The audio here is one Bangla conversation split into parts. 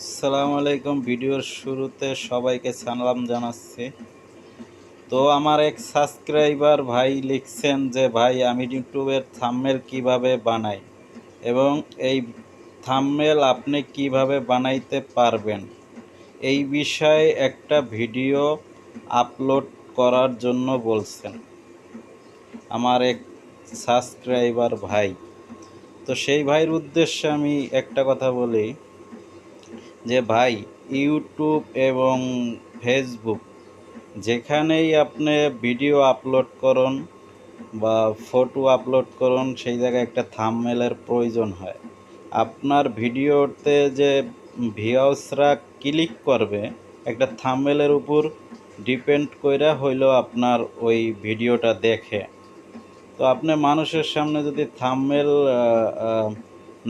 আসসালামু আলাইকুম। ভিডিওর শুরুতে সবাইকে সালাম জানাচ্ছি। তো আমার এক সাবস্ক্রাইবার ভাই লিখছেন যে ভাই আমি ইউটিউবের থাম্বনেল কিভাবে বানাই এবং এই থাম্বনেল আপনি কিভাবে বানাইতে পারবেন এই বিষয়ে একটা ভিডিও আপলোড করার জন্য বলছেন আমার এক সাবস্ক্রাইবার ভাই। তো সেই ভাইয়ের উদ্দেশ্যে আমি একটা কথা বলি যে ভাই, ইউটিউব এবং ফেসবুক যেখানেই আপনি ভিডিও আপলোড করুন বা ফটো আপলোড করুন, সেই জায়গায় একটা থাম্বনেলের প্রয়োজন হয়। আপনার ভিডিওতে যে ভিউয়ার্সরা ক্লিক করবে একটা থাম্বনেলের উপর ডিপেন্ড কইরা হইলো আপনার ওই ভিডিওটা দেখে। তো আপনি মানুষের সামনে যদি থাম্বনেল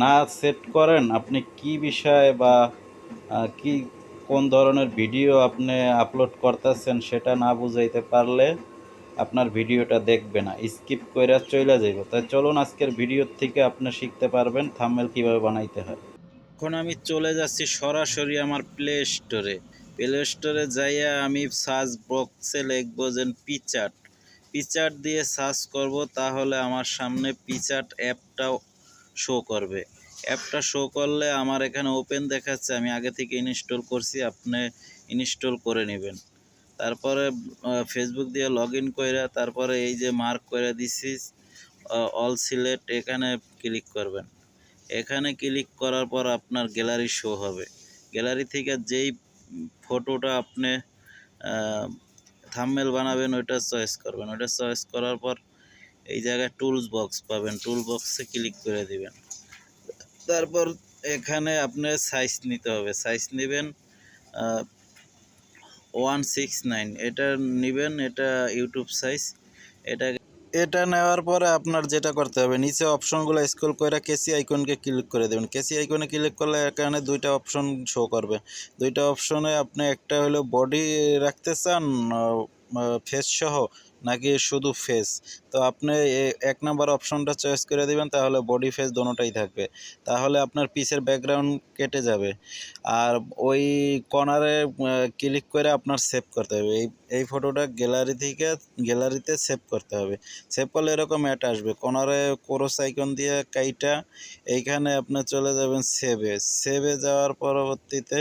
না সেট করেন, আপনি কি বিষয় বা কি কোন ধরনের ভিডিও আপনি আপলোড করতেছেন সেটা না বুঝাইতে পারলে আপনার ভিডিওটা দেখবে না, স্কিপ কইরা চইলা যাইব। তাই চলুন আজকের ভিডিওর থেকে আপনি শিখতে পারবেন থাম্বনেল কিভাবে বানাইতে হয়। এখন আমি চলে যাচ্ছি সরাসরি আমার প্লে স্টোরে যাইয়া আমি সার্চ বক্সে লিখবো যে পিচার্ট পিচার্ট দিয়ে সার্চ করব, তাহলে আমার সামনে পিচার্ট অ্যাপটাও শো করবে। অ্যাপটা শো করলে আমার এখানে ওপেন দেখাচ্ছে, আমি আগে থেকে ইনস্টল করছি, আপনি ইনস্টল করে নেবেন। তারপরে ফেসবুক দিয়ে লগ ইন কইরা তারপরে এই যে মার্ক করে দিছি অল সিলেক্ট, এখানে ক্লিক করবেন। এখানে ক্লিক করার পর আপনার গ্যালারি শো হবে। গ্যালারি থেকে যেই ফটোটা আপনি থাম্বনেল বানাবেন ওইটা চয়েস করবেন। ওইটা চয়েস করার পর এই জায়গায় টুলস বক্স পাবেন, টুল বক্সে ক্লিক করে দিবেন। তারপর এখানে আপনার সাইজ নিতে হবে, সাইজ নেবেন 169, এটা নেবেন, এটা ইউটিউব সাইজ। এটা এটা নেওয়ার পরে আপনার যেটা করতে হবে, নিচে অপশনগুলো স্ক্রল করে কেসি আইকনকে ক্লিক করে দেবেন। কেসি আইকনে ক্লিক করলে এখানে দুইটা অপশন শো করবে। দুইটা অপশনে আপনি একটা হলো বডি রাখতে চান ফেস সহ নাকি শুধু ফেস। তো আপনি এক নাম্বার অপশনটা চয়েস করে দিবেন, তাহলে বডি ফেস দোনোটাই থাকবে। তাহলে আপনার পিসের ব্যাকগ্রাউন্ড কেটে যাবে। আর ওই কর্নারে ক্লিক করে আপনার সেভ করতে হবে। এই ফটোটা গ্যালারিতে সেভ করতে হবে। সেভ করলে এরকম অ্যাড আসবে, কর্নারে ক্রস আইকন দিয়ে কাইটা এইখানে আপনি চলে যাবেন সেভে যাওয়ার পরবর্তীতে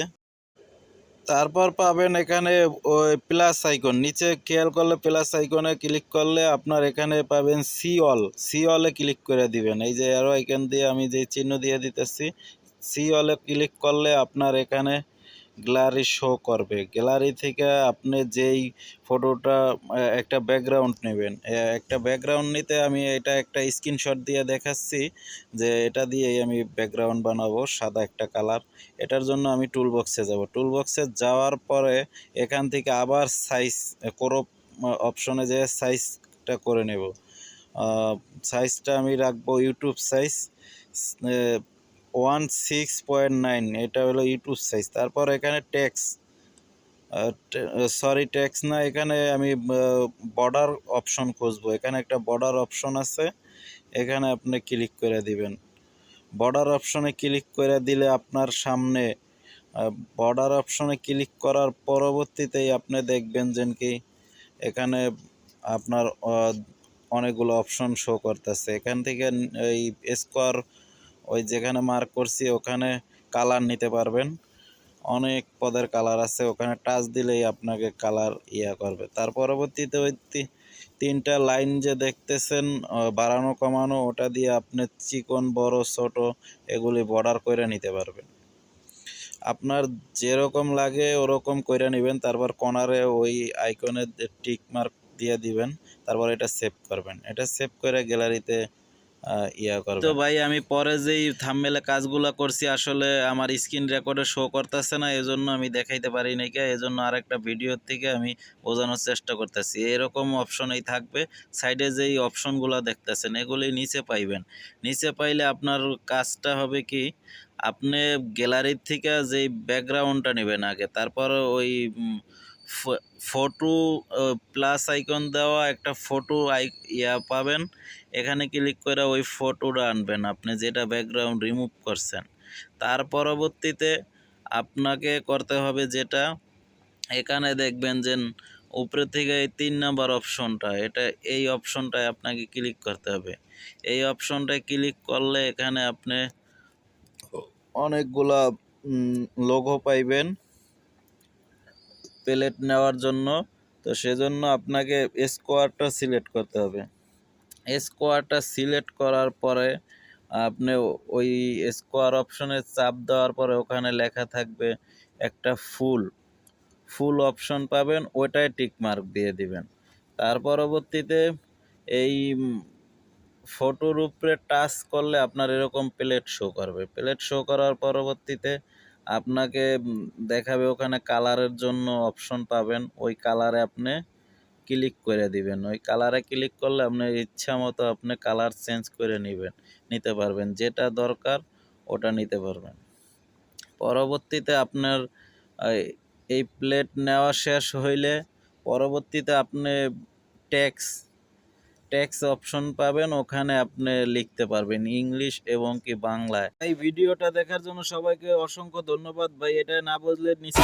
তারপর পাবেন এখানে ওই প্লাস আইকন, নিচে খেয়াল করলে প্লাস আইকনে ক্লিক করলে আপনার এখানে পাবেন সি অলে ক্লিক করে দিবেন। এই যে অ্যারো আইকন দিয়ে আমি যে চিহ্ন দিয়ে দিতেছি, সি অলে ক্লিক করলে আপনার এখানে গ্যালারি শো করবে। গ্যালারি থেকে আপনি যেই ফটোটা একটা ব্যাকগ্রাউন্ড নেবেন, একটা ব্যাকগ্রাউন্ড নিতে আমি এটা একটা স্ক্রিনশট দিয়ে দেখাচ্ছি যে এটা দিয়েই আমি ব্যাকগ্রাউন্ড বানাবো, সাদা একটা কালার। এটার জন্য আমি টুল বক্সে যাব। টুল বক্সে যাওয়ার পরে এখান থেকে আবার সাইজ ক্রপ অপশনে যেয়ে সাইজটা করে নেব। সাইজটা আমি রাখবো ইউটিউব সাইজ 16.9, এটা হলো ইউটিউব সাইজ। তারপর এখানে ট্যাক্স না, এখানে আমি বর্ডার অপশন খুঁজবো। এখানে একটা বর্ডার অপশন আছে, এখানে আপনি ক্লিক করে দিবেন। বর্ডার অপশনে ক্লিক করে দিলে আপনার সামনে বর্ডার অপশনে ক্লিক করার পরবর্তীতেই আপনি দেখবেন যে কি এখানে আপনার অনেকগুলো অপশন শো করতেছে। এখান থেকে এই স্কোয়ার ওই যেখানে মার্ক করছি ওখানে কালার নিতে পারবেন। অনেক পদের কালার আছে, ওখানে টাচ দিলেই আপনাকে কালার করবে। তার পরবর্তীতে ওই তিনটা লাইন যে দেখতেছেন বাড়ানো কমানো, ওটা দিয়ে আপনি চিকন বড় ছোট এগুলি বর্ডার করে নিতে পারবেন। আপনার যেরকম লাগে ওরকম করে নেবেন। তারপর কর্নারে ওই আইকনে টিক মার্ক দিয়ে দিবেন, তারপর এটা সেভ করবেন। এটা সেভ করে গ্যালারিতে করবেন। তো ভাই আমি পরে যেই থাম্বনেলে কাজগুলো করছি আসলে আমার স্ক্রিন রেকর্ডে শো করতেছে না, এজন্য আমি দেখাইতে পারি নাই, এজন্য আরেকটা ভিডিও থেকে আমি বোঝানোর চেষ্টা করতেছি। এরকম অপশনেই থাকবে, সাইডে যেই অপশনগুলো দেখতেছেন এগুলি নিচে পাইবেন। নিচে পাইলে আপনার কাজটা হবে কি, আপনি গ্যালারির থেকে যেই ব্যাকগ্রাউন্ডটা নেবেন আগে, তারপর ওই ফটো প্লাস আইকন দেওয়া একটা ফটো পাবেন। এখানে ক্লিক করে ওই ফটোটা আনবেন আপনি যেটা ব্যাকগ্রাউন্ড রিমুভ করছেন। তার পরবর্তীতে আপনাকে করতে হবে যেটা, এখানে দেখবেন যে উপরে থেকে এই 3 নাম্বার অপশনটা, এই অপশনটায় আপনাকে ক্লিক করতে হবে। এই অপশনটায় ক্লিক করলে এখানে আপনি অনেকগুলা লোগো পাইবেন প্লেট নেওয়ার জন্য। তো সেজন্য আপনাকে স্কোয়ারটা সিলেক্ট করতে হবে। স্কোয়ারটা সিলেক্ট করার পরে আপনি ওই স্কোয়ার অপশনে চাপ দেওয়ার পরে ওখানে লেখা থাকবে একটা ফুল অপশন পাবেন, ওটায় টিক মার্ক দিয়ে দিবেন। তার পরবর্তীতে এই ফটোর উপরে টাচ করলে আপনার এরকম প্লেট শো করবে। প্লেট শো করার পরবর্তীতে আপনাকে দেখাবে ওখানে কালারের জন্য অপশন পাবেন, ওই কালারে আপনি ক্লিক করে দিবেন। ওই কালারে ক্লিক করলে আপনার ইচ্ছা মতো আপনি কালার চেঞ্জ করে নিতে পারবেন, যেটা দরকার ওটা নিতে পারবেন। পরবর্তীতে আপনার এই প্লেট নেওয়া শেষ হইলে পরবর্তীতে আপনি টেক্সট অপশন পাবেন, ওখানে আপনি লিখতে পারবেন ইংলিশ এবং কি বাংলায়। এই ভিডিওটা দেখার জন্য সবাইকে অসংখ্য ধন্যবাদ ভাই। এটা না বুঝলে নিচে